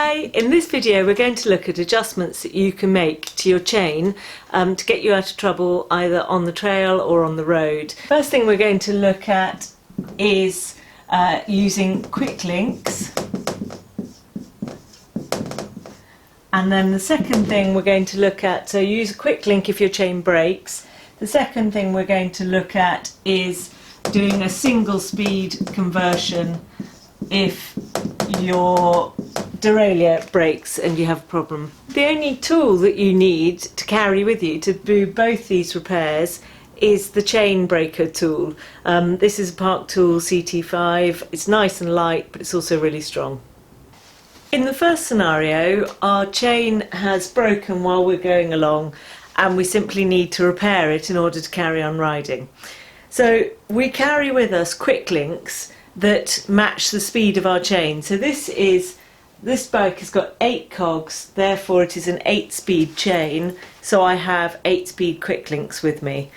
Hi! In this video we're going to look at adjustments that you can make to your chain to get you out of trouble either on the trail or on the road. First thing we're going to look at is using quick links, and then the second thing we're going to look at, so use a quick link if your chain breaks. The second thing we're going to look at is doing a single speed conversion if your derailleur breaks and you have a problem. The only tool that you need to carry with you to do both these repairs is the chain breaker tool. This is a Park Tool CT5. It's nice and light, but it's also really strong. In the first scenario, our chain has broken while we're going along and we simply need to repair it in order to carry on riding. So we carry with us quick links that match the speed of our chain. So this bike has got 8 cogs, therefore it is an 8-speed chain, so I have 8-speed quick links with me.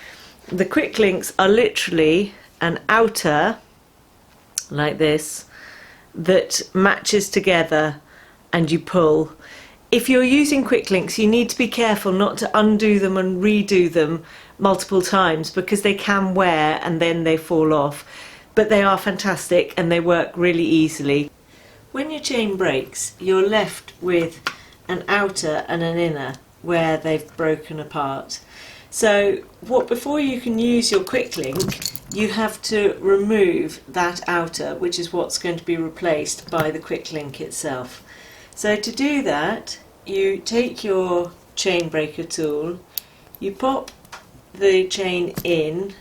The quick links are literally an outer, like this, that matches together and you pull. If you're using quick links, you need to be careful not to undo them and redo them multiple times because they can wear and then they fall off. But they are fantastic and they work really easily. When your chain breaks, you're left with an outer and an inner where they've broken apart. So before you can use your quick link, you have to remove that outer, which is what's going to be replaced by the quick link itself. So to do that, you take your chain breaker tool, you pop the chain in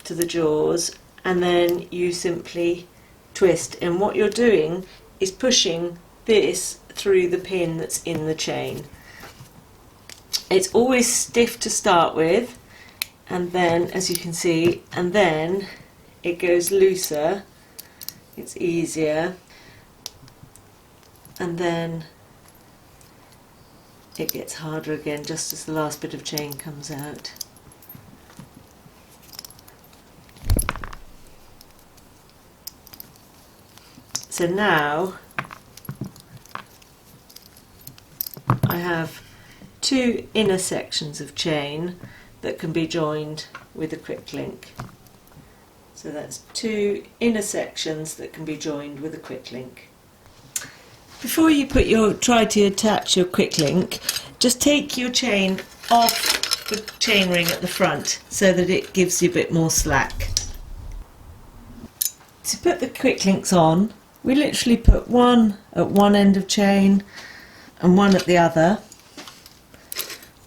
to the jaws, and then you simply twist, and what you're doing is pushing this through the pin that's in the chain. It's always stiff to start with, and then, as you can see, and then it goes looser, it's easier, and then it gets harder again just as the last bit of chain comes out. So now I have 2 inner sections of chain that can be joined with a quick link. So that's 2 inner sections that can be joined with a quick link. Before you try to attach your quick link, just take your chain off the chain ring at the front so that it gives you a bit more slack. To put the quick links on, we literally put one at one end of chain and one at the other,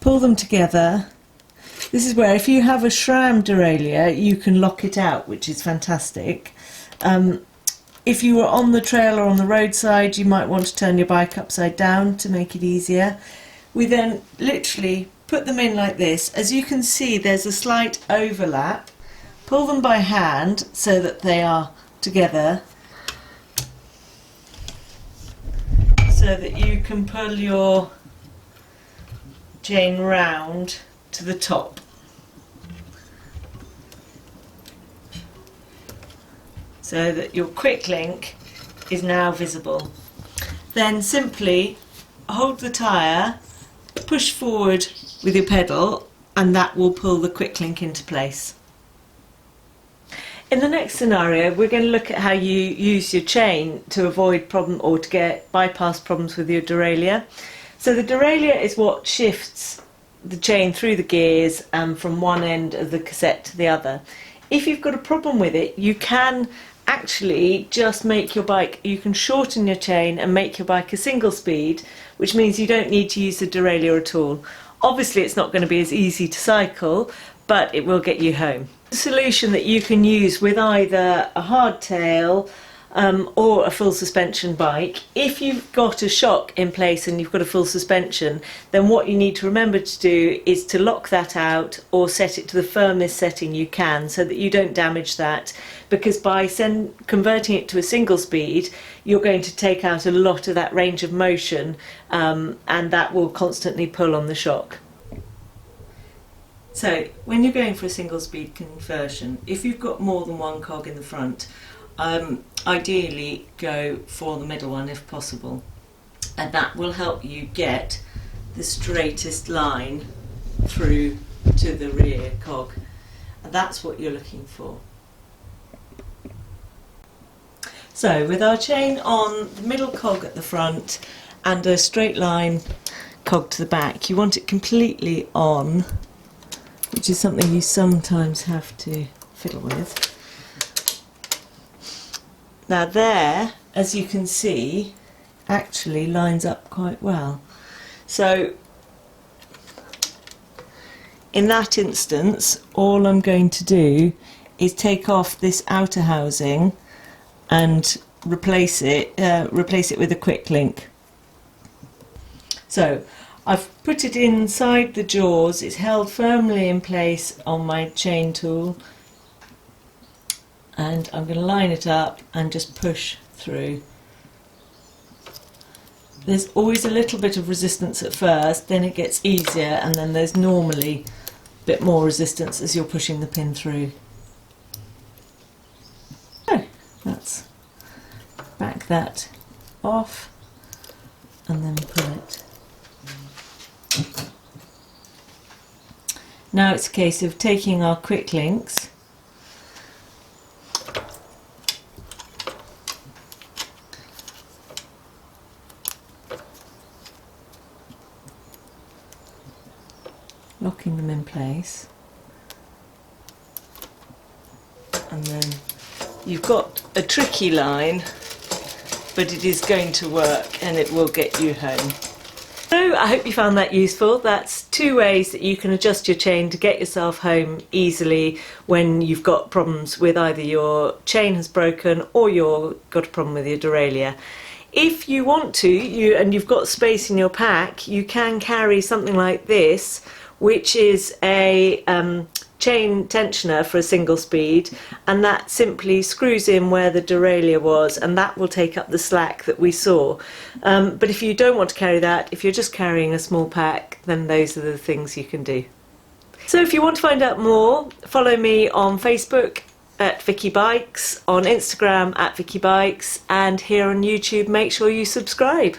pull them together. This is where if you have a SRAM derailleur you can lock it out, which is fantastic. If you were on the trail or on the roadside, you might want to turn your bike upside down to make it easier. We then literally put them in like this. As you can see, there's a slight overlap. Pull them by hand so that they are together, so that you can pull your chain round to the top. So that your quick link is now visible. Then simply hold the tyre, push forward with your pedal, and that will pull the quick link into place. In the next scenario, we're going to look at how you use your chain to avoid problem or to bypass problems with your derailleur. So the derailleur is what shifts the chain through the gears from one end of the cassette to the other. If you've got a problem with it, you can actually just make your bike, you can shorten your chain and make your bike a single speed, which means you don't need to use the derailleur at all. Obviously it's not going to be as easy to cycle, but it will get you home. A solution that you can use with either a hardtail or a full suspension bike. If you've got a shock in place and you've got a full suspension, then what you need to remember to do is to lock that out or set it to the firmest setting you can so that you don't damage that, because by converting it to a single speed you're going to take out a lot of that range of motion and that will constantly pull on the shock. So when you're going for a single speed conversion, if you've got more than one cog in the front, ideally go for the middle one if possible. and that will help you get the straightest line through to the rear cog, and that's what you're looking for. So with our chain on the middle cog at the front and a straight line cog to the back, you want it completely on, which is something you sometimes have to fiddle with. Now there, as you can see, actually lines up quite well. So in that instance, all I'm going to do is take off this outer housing and replace it with a quick link. So I've put it inside the jaws, it's held firmly in place on my chain tool, and I'm going to line it up and just push through. There's always a little bit of resistance at first, then it gets easier, and then there's normally a bit more resistance as you're pushing the pin through. So let's back that off and then pull it. Now it's a case of taking our quick links, locking them in place, and then you've got a tricky line, but it is going to work and it will get you home. So I hope you found that useful. That's 2 ways that you can adjust your chain to get yourself home easily when you've got problems with either your chain has broken or you've got a problem with your derailleur. If you want to, and you've got space in your pack, you can carry something like this, which is a chain tensioner for a single speed, and that simply screws in where the derailleur was, and that will take up the slack that we saw. But if you don't want to carry that, if you're just carrying a small pack, then those are the things you can do. So if you want to find out more, follow me on Facebook at Vicky Bikes, on Instagram at Vicky Bikes, and here on YouTube make sure you subscribe.